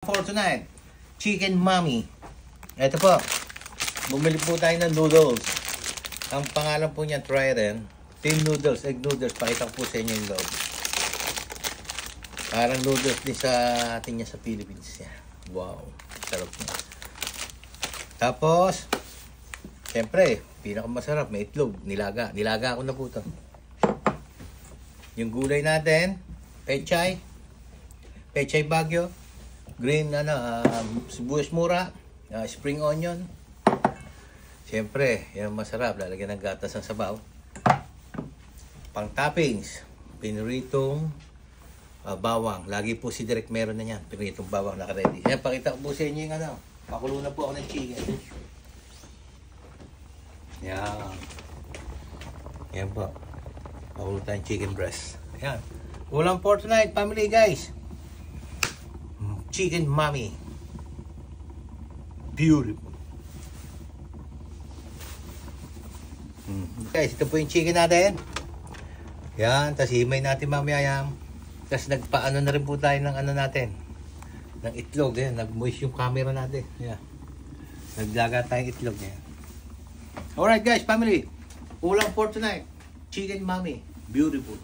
For tonight, Chicken Mommy. Ito po, bumili po tayo ng noodles. Ang pangalan po niya, Trident. Team noodles, egg noodles. Pakita ko po sa inyo yung loob. Parang noodles din sa atin niya sa Philippines. Wow, sarap niya. Tapos, siyempre, pinakamasarap, may itlog, nilaga. Nilaga ako na po ito. Yung gulay natin, pechay bagyo, green, sibuyas mura, spring onion. Siyempre, yan masarap. Lalagyan ng gatas ng sabaw. Pang toppings, piniritong bawang. Lagi po si Direk meron na yan. Piniritong bawang naka-ready. Yan, pakita ko po sa inyo yung pakulo na po ako ng chicken. Yan. Yan po. Pakulo tayong chicken breast. Yan. Ulam for tonight, family guys. Chicken Mommy. Beautiful. Guys, ito po yung chicken natin. Yan, tapos himay natin mamaya yan. Tapos nagpaano na rin po tayo ng natin. Ng itlog. Yan, nag-moist yung camera natin. Yan. Nagdaga tayong itlog. Yan. Alright guys, family. Ulam for tonight. Chicken Mommy. Beautiful.